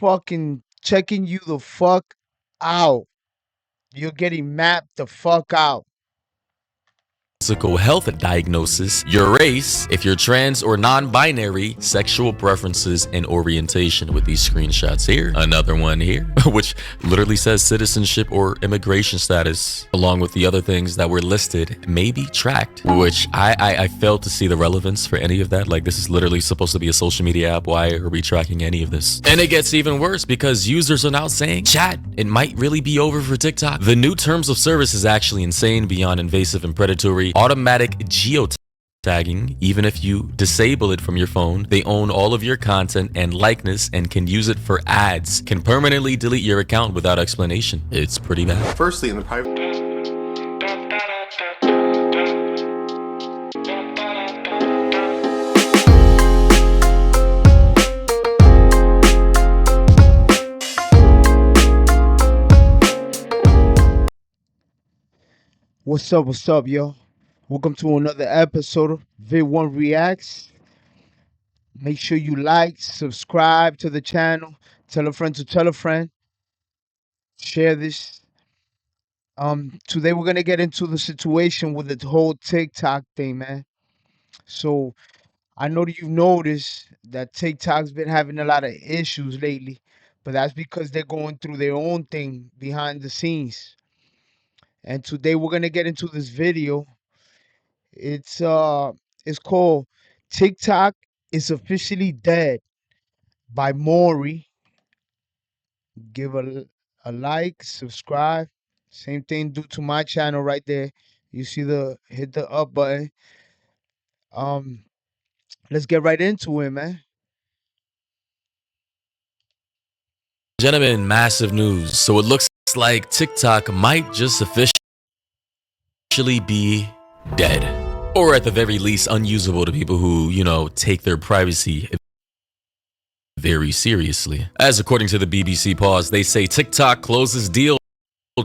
fucking checking you the fuck out. You're getting mapped the fuck out. Physical health diagnosis, your race, if you're trans or non-binary, sexual preferences, and orientation with these screenshots here. Another one here, which literally says citizenship or immigration status, along with the other things that were listed, may be tracked, which I failed to see the relevance for any of that. Like, this is literally supposed to be a social media app. Why are we tracking any of this? And it gets even worse because users are now saying, chat, it might really be over for TikTok. The new terms of service is actually insane beyond invasive and predatory. Automatic geotagging, even if you disable it from your phone, they own all of your content and likeness and can use it for ads, can permanently delete your account without explanation. It's pretty bad. Firstly, in the private... What's up, yo? Welcome to another episode of Vidwon Reacts. Make sure you like, subscribe to the channel, tell a friend to tell a friend, share this. Today we're gonna get into the situation with the whole TikTok thing, man. So I know that you've noticed that TikTok's been having a lot of issues lately, but that's because they're going through their own thing behind the scenes. And today we're gonna get into this video. It's uh it's called TikTok is officially dead by Maury. Give a like, subscribe. Same thing do to my channel right there. You see the hit the up button. Um let's get right into it, man. Gentlemen, massive news. So it looks like TikTok might just officially be dead. Or at the very least, unusable to people who, take their privacy very seriously. As according to the BBC Pause, they say TikTok closes deal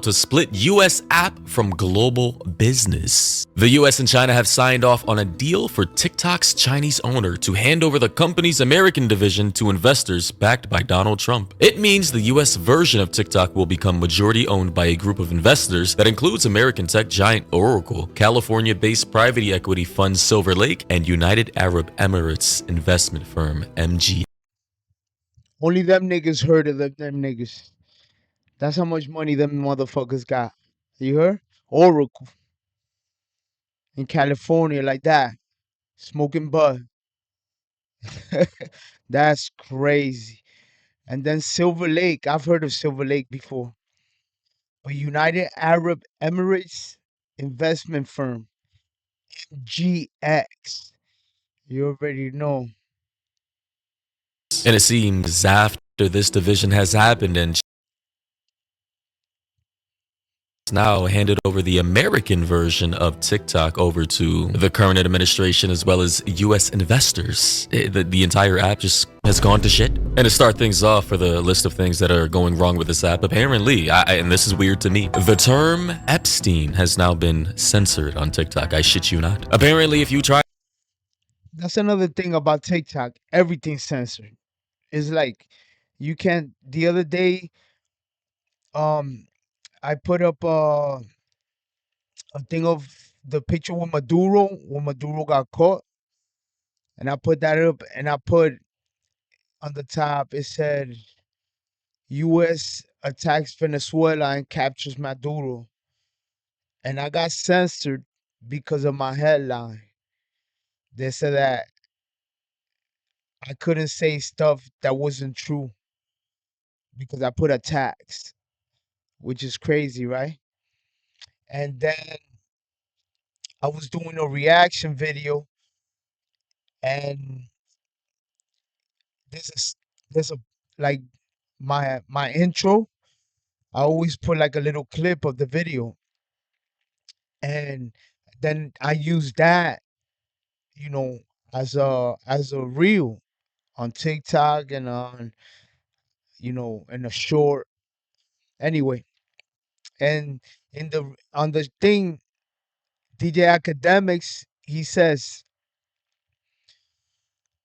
to split US app from global business. The US and China have signed off on a deal for TikTok's Chinese owner to hand over the company's American division to investors backed by Donald Trump. It means the US version of TikTok will become majority owned by a group of investors that includes American tech giant Oracle, California-based private equity fund Silver Lake, and United Arab Emirates investment firm MG. Only them niggas heard of them niggas. That's how much money them motherfuckers got. You heard? Oracle in California like that. Smoking bud. That's crazy. And then Silver Lake. I've heard of Silver Lake before. But United Arab Emirates investment firm. GX. You already know. And it seems after this division has happened and now handed over the American version of TikTok over to the current administration as well as US investors. The entire app just has gone to shit. And to start things off for the list of things that are going wrong with this app, apparently, and this is weird to me, the term Epstein has now been censored on TikTok. I shit you not. Apparently, if you try... That's another thing about TikTok. Everything's censored. It's like you can't. The other day, I put up a thing of the picture with Maduro when Maduro got caught, and I put that up, and I put on the top it said U.S. attacks Venezuela and captures Maduro, and I got censored because of my headline. They said that I couldn't say stuff that wasn't true because I put attacks, which is crazy, right? And then I was doing a reaction video, and there's a there's a like my intro. I always put like a little clip of the video, and then I use that, you know, as a reel on TikTok and on, in a short. Anyway, and in the on the thing, DJ Academics, he says,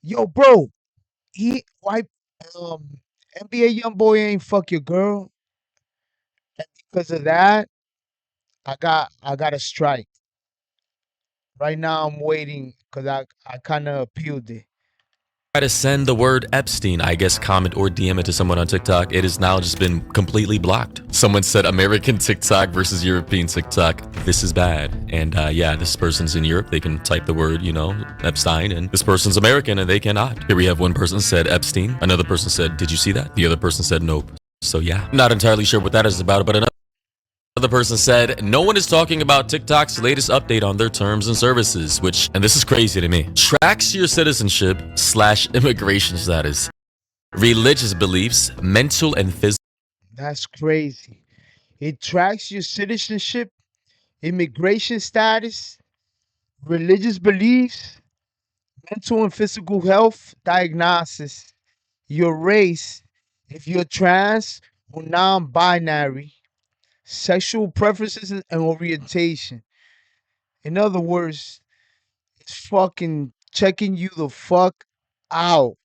"Yo, bro, he wiped um NBA young boy ain't fuck your girl. And because of that, I got a strike. Right now I'm waiting because I kinda appealed it. Try to send the word Epstein, I guess, comment or DM it to someone on TikTok, it has now just been completely blocked. Someone said American TikTok versus European TikTok. This is bad. And yeah, this person's in Europe. They can type the word, Epstein, and this person's American and they cannot. Here we have one person said Epstein. Another person said, did you see that? The other person said nope. So yeah, not entirely sure what that is about, but another person said, no one is talking about TikTok's latest update on their terms and services, which, and this is crazy to me, tracks your citizenship / immigration status, religious beliefs, mental and physical. That's crazy. It tracks your citizenship, immigration status, religious beliefs, mental and physical health diagnosis, your race, if you're trans or non-binary, sexual preferences and orientation. In other words, it's fucking checking you the fuck out.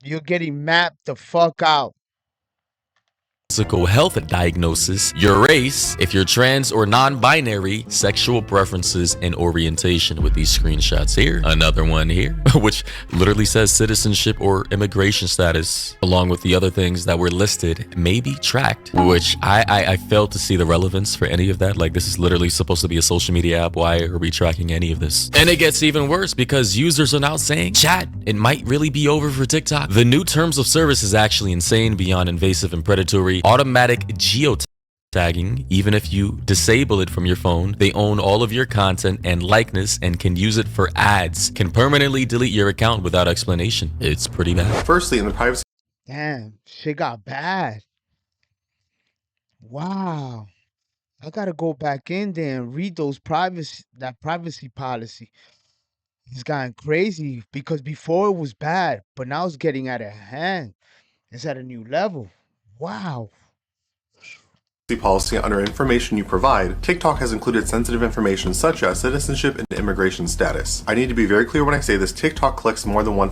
You're getting mapped the fuck out. Physical health diagnosis, your race, if you're trans or non-binary, sexual preferences and orientation with these screenshots here. Another one here, which literally says citizenship or immigration status, along with the other things that were listed, may be tracked, which I failed to see the relevance for any of that. Like, this is literally supposed to be a social media app. Why are we tracking any of this? And it gets even worse because users are now saying, chat, it might really be over for TikTok. The new terms of service is actually insane beyond invasive and predatory. Automatic geotagging, even if you disable it from your phone, they own all of your content and likeness and can use it for ads, can permanently delete your account without explanation. It's pretty bad. Firstly, in the privacy Damn, shit got bad. Wow. I gotta go back in there and read that privacy policy. It's gotten crazy because before it was bad, but now it's getting out of hand. It's at a new level. Wow. policy under information you provide, TikTok has included sensitive information such as citizenship and immigration status. I need to be very clear when I say this, TikTok collects more than one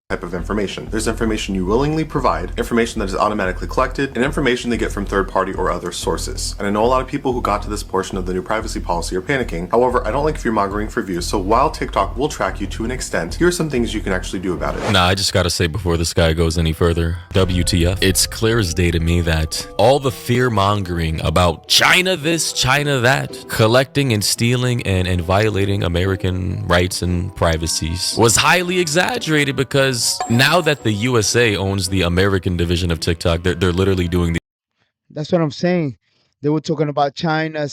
type of information. There's information you willingly provide, information that is automatically collected, and information they get from third party or other sources. And I know a lot of people who got to this portion of the new privacy policy are panicking. However, I don't like fear-mongering for views, so while TikTok will track you to an extent, here are some things you can actually do about it. Nah, I just gotta say before this guy goes any further, WTF, it's clear as day to me that all the fear-mongering about China this, China that, collecting and stealing and violating American rights and privacies was highly exaggerated because now that the USA owns the American division of TikTok, they're literally doing the That's what I'm saying. They were talking about they're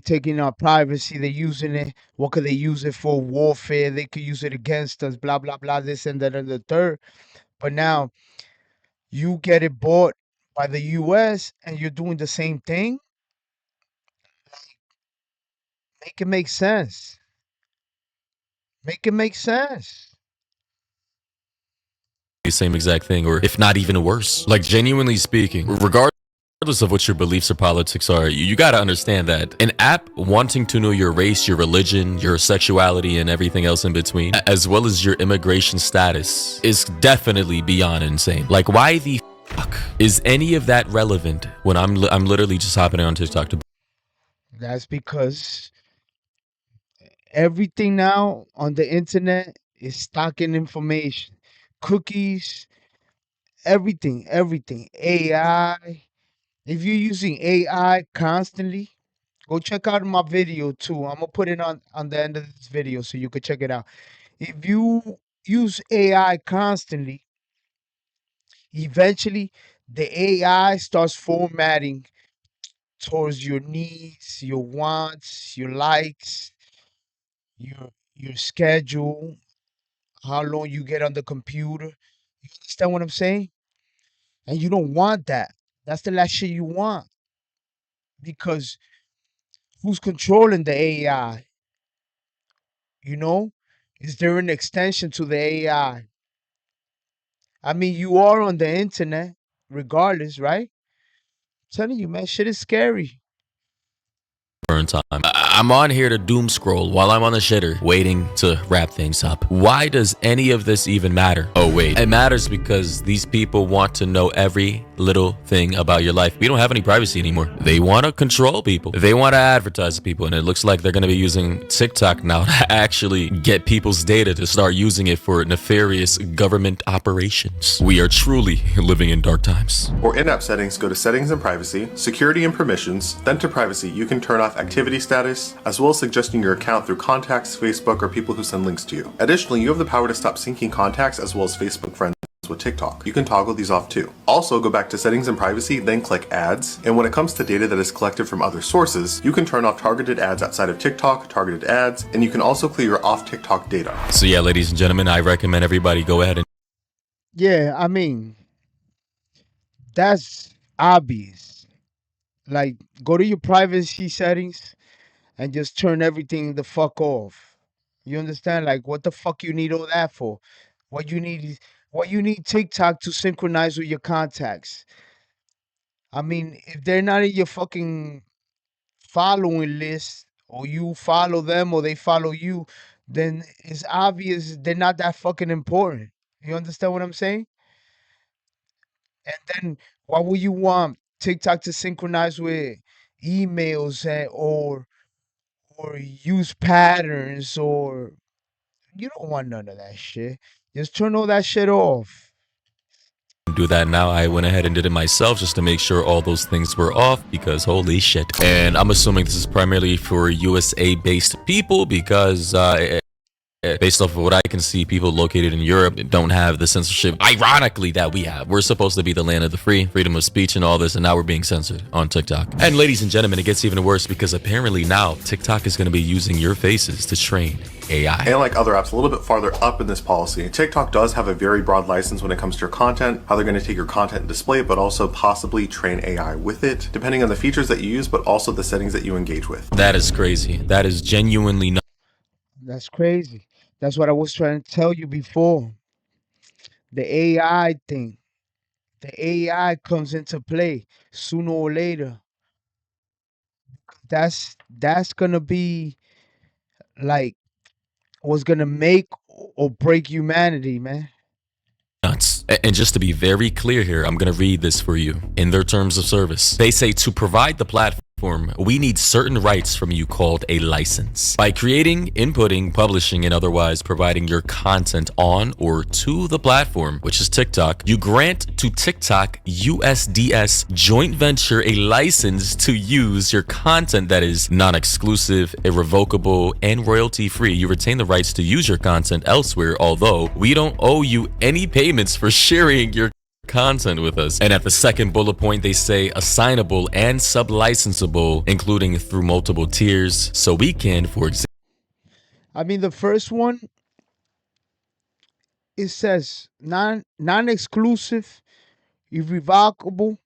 taking our privacy, they're using it. What could they use it for? Warfare. They could use it against us, blah, blah, blah, this and that and the third. But now you get it bought by the US and you're doing the same thing. Make it make sense. Make it make sense. same exact thing, or if not even worse. Like, genuinely speaking, regardless of what your beliefs or politics are, you got to understand that an app wanting to know your race, your religion, your sexuality, and everything else in between, as well as your immigration status, is definitely beyond insane. Like, why the fuck is any of that relevant when I'm literally just hopping on TikTok to... That's because everything now on the internet is stocking information. Cookies, everything. AI. If you're using AI constantly, go check out my video too. I'm gonna put it on the end of this video so you can check it out. If you use AI constantly, eventually the AI starts formatting towards your needs, your wants, your likes, your schedule, how long you get on the computer. You understand what I'm saying? And you don't want that. That's the last shit you want. Because who's controlling the AI? You know? Is there an extension to the AI? I mean, you are on the internet, regardless, right? I'm telling you, man, shit is scary. burn time. I'm on here to doom scroll while I'm on the shitter, waiting to wrap things up. Why does any of this even matter? Oh wait, it matters because these people want to know every little thing about your life. We don't have any privacy anymore. They want to control people. They want to advertise to people, and it looks like they're going to be using TikTok now to actually get people's data to start using it for nefarious government operations. We are truly living in dark times. For in-app settings, go to Settings and Privacy, Security and Permissions, then to Privacy. You can turn off activity status, as well as suggesting your account through contacts, Facebook, or people who send links to you. Additionally, you have the power to stop syncing contacts as well as Facebook friends with TikTok. You can toggle these off too. Also, go back to Settings and Privacy, then click Ads, and when it comes to data that is collected from other sources, you can turn off targeted ads outside of TikTok, targeted ads, and you can also clear your off TikTok data. So yeah, ladies and gentlemen, I recommend everybody go ahead and Yeah, I mean, that's obvious. Like, go to your privacy settings and just turn everything the fuck off. You understand? Like, what the fuck you need all that for? What you need is what you need TikTok to synchronize with your contacts. I mean, if they're not in your fucking following list, or you follow them or they follow you, then it's obvious they're not that fucking important. You understand what I'm saying? And then why would you want TikTok to synchronize with emails or use patterns, or you don't want none of that shit. Just turn all that shit off. do that now. I went ahead and did it myself just to make sure all those things were off because holy shit. And I'm assuming this is primarily for USA based people because based off of what I can see, people located in Europe don't have the censorship, ironically, that we have. We're supposed to be the land of the free, freedom of speech and all this, and now we're being censored on TikTok. And ladies and gentlemen, it gets even worse because apparently now TikTok is going to be using your faces to train AI. And like other apps, a little bit farther up in this policy, TikTok does have a very broad license when it comes to your content, how they're going to take your content and display it, but also possibly train AI with it, depending on the features that you use, but also the settings that you engage with. That is crazy. That is genuinely not. That's crazy. That's what I was trying to tell you before. The AI thing. The AI comes into play sooner or later. That's gonna be like what's gonna make or break humanity, man. Nuts. And just to be very clear here, I'm going to read this for you. In their terms of service, they say to provide the platform, we need certain rights from you called a license. By creating, inputting, publishing, and otherwise providing your content on or to the platform, which is TikTok, you grant to TikTok USDS joint venture a license to use your content that is non-exclusive, irrevocable, and royalty-free. You retain the rights to use your content elsewhere, although we don't owe you any payments for sharing your content with us. And at the second bullet point, they say assignable and sub-licensable, including through multiple tiers. So we can, for example, I mean, the first one, it says non-exclusive, irrevocable,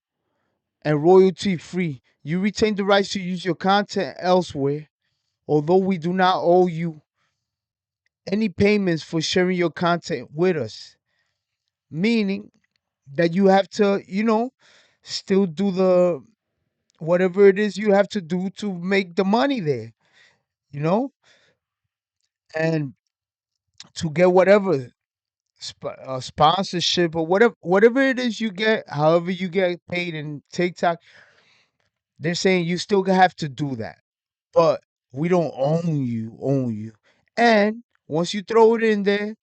and royalty free. You retain the rights to use your content elsewhere, although we do not owe you any payments for sharing your content with us. Meaning that you have to, still do the whatever it is you have to do to make the money there, you know, and to get whatever sponsorship or whatever it is you get, however you get paid in TikTok. They're saying you still have to do that, but we don't own you. And once you throw it in there,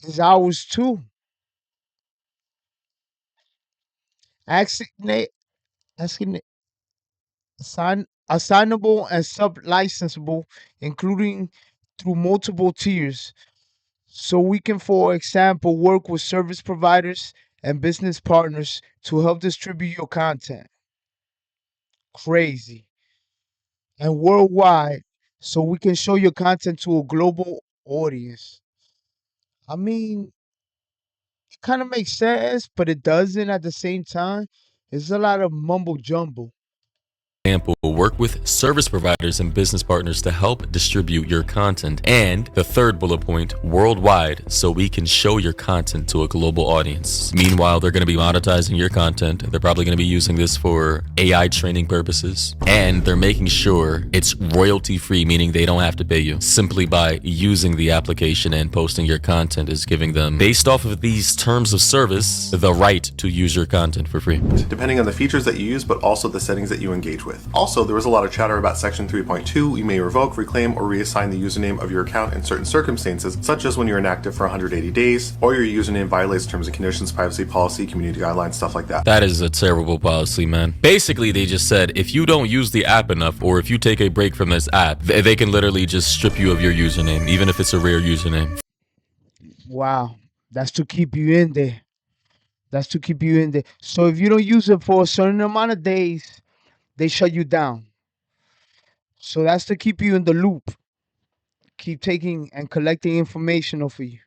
it's ours too. Assign, assignable and sub-licensable, including through multiple tiers. So we can, for example, work with service providers and business partners to help distribute your content. Crazy. And worldwide, so we can show your content to a global audience. I mean, it kind of makes sense, but it doesn't at the same time. It's a lot of mumbo jumbo. example, work with service providers and business partners to help distribute your content. And the third bullet point, worldwide, so we can show your content to a global audience. Meanwhile, they're going to be monetizing your content. They're probably going to be using this for AI training purposes. And they're making sure it's royalty free, meaning they don't have to pay you. Simply by using the application and posting your content is giving them, based off of these terms of service, the right to use your content for free. Depending on the features that you use, but also the settings that you engage with. Also, there was a lot of chatter about Section 3.2. You may revoke, reclaim, or reassign the username of your account in certain circumstances, such as when you're inactive for 180 days, or your username violates terms and conditions, privacy policy, community guidelines, stuff like that. That is a terrible policy, man. Basically, they just said, if you don't use the app enough, or if you take a break from this app, they can literally just strip you of your username, even if it's a rare username. Wow. That's to keep you in there. That's to keep you in there. So if you don't use it for a certain amount of days, they shut you down. So that's to keep you in the loop. Keep taking and collecting information off of you.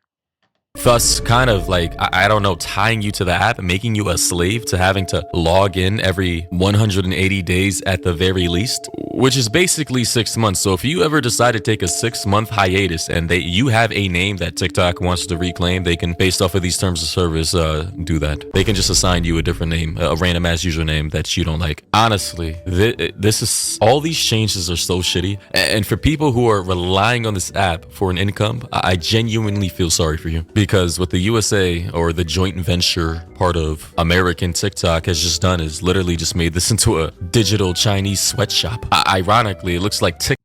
Thus, kind of like, I don't know, tying you to the app, making you a slave to having to log in every 180 days at the very least, which is basically 6 months. So if you ever decide to take a 6-month hiatus and you have a name that TikTok wants to reclaim, they can, based off of these terms of service, do that. They can just assign you a different name, a random ass username that you don't like. Honestly, this is, all these changes are so shitty. And for people who are relying on this app for an income, I genuinely feel sorry for you. Because what the USA, or the joint venture part of American TikTok, has just done is literally just made this into a digital Chinese sweatshop. Ironically, it looks like TikTok.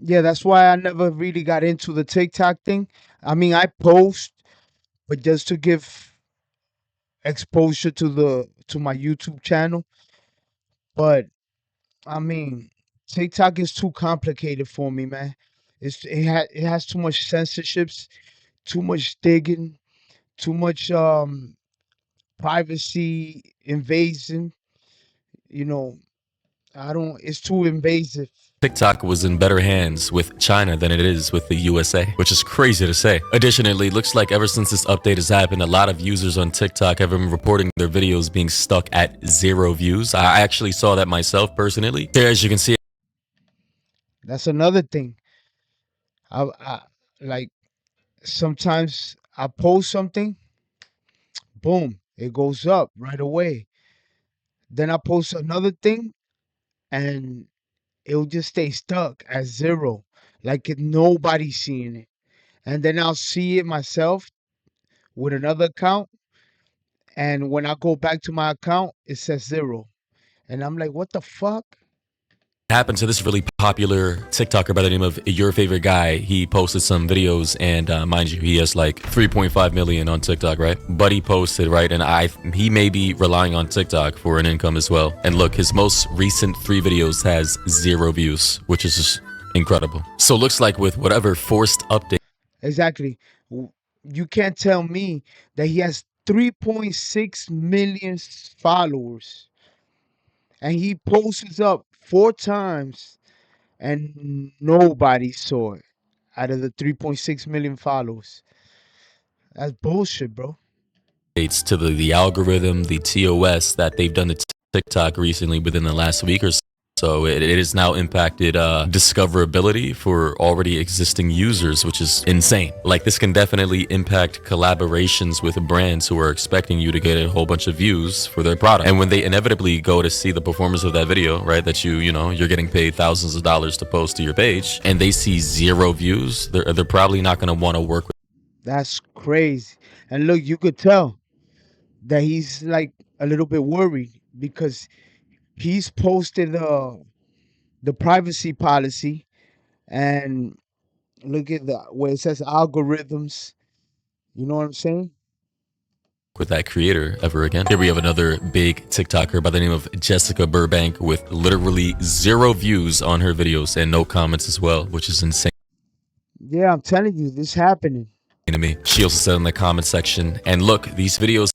Yeah, that's why I never really got into the TikTok thing. I mean, I post, but just to give exposure to my YouTube channel. But I mean, TikTok is too complicated for me, man. It has too much censorships, too much digging, too much privacy invasion. You know, I don't. It's too invasive. TikTok was in better hands with China than it is with the USA, which is crazy to say. Additionally, looks like ever since this update has happened, a lot of users on TikTok have been reporting their videos being stuck at 0 views. I actually saw that myself personally. There, as you can see, That's another thing. I like sometimes I post something, boom, it goes up right away. Then I post another thing, and it'll just stay stuck at 0, like nobody's seeing it. And then I'll see it myself with another account, and when I go back to my account, it says 0, and I'm like, what the fuck? happened to this really popular TikToker by the name of Your Favorite Guy. He posted some videos, and mind you, he has like 3.5 million on TikTok, right? But he posted, right? And he may be relying on TikTok for an income as well. And look, his most recent 3 videos has 0 views, which is just incredible. So looks like with whatever forced update. Exactly. You can't tell me that he has 3.6 million followers, and he posts up 4 times, and nobody saw it out of the 3.6 million followers. That's bullshit, bro. To the algorithm, the TOS that they've done to TikTok recently within the last week or so. So it has now impacted discoverability for already existing users, which is insane. Like, this can definitely impact collaborations with brands who are expecting you to get a whole bunch of views for their product. And when they inevitably go to see the performance of that video, right, that you're getting paid thousands of dollars to post to your page, and they see 0 views, they're probably not going to want to work with. That's crazy. And look, you could tell that he's like a little bit worried because he's posted the privacy policy, and look at the where it says algorithms. You know what I'm saying? With that creator ever again. Here we have another big TikToker by the name of Jessica Burbank with literally 0 views on her videos and no comments as well, which is insane. Yeah, I'm telling you, this happening. To me. She also said in the comment section, and look, these videos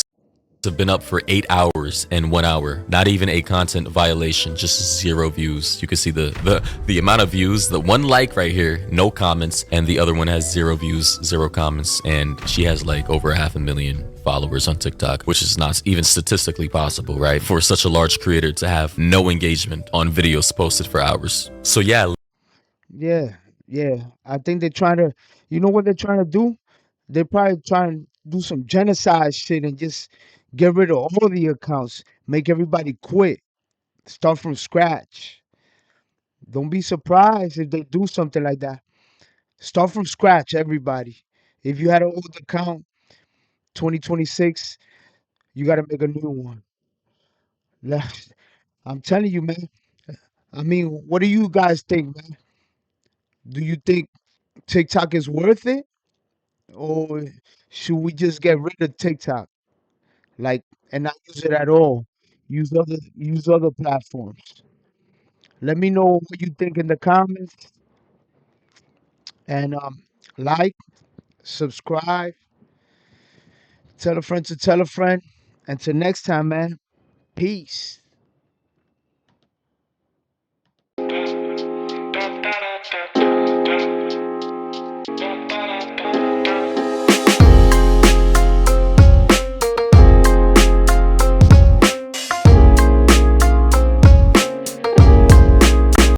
have been up for 8 hours and 1 hour. Not even a content violation, just 0 views. You can see the amount of views. The one like right here, no comments, and the other one has 0 views, 0 comments, and she has like over 500,000 followers on TikTok, which is not even statistically possible, right? For such a large creator to have no engagement on videos posted for hours. So yeah, Yeah, yeah. I think they're trying to, you know what they're trying to do? They're probably trying to do some genocide shit and just get rid of all the accounts, make everybody quit, start from scratch. Don't be surprised if they do something like that. Start from scratch, everybody. If you had an old account, 2026, you got to make a new one. I'm telling you, man. I mean, what do you guys think, man? Do you think TikTok is worth it? Or should we just get rid of TikTok? Like, and not use it at all. Use other platforms. Let me know what you think in the comments and like, subscribe, tell a friend to tell a friend. Until next time, man. Peace.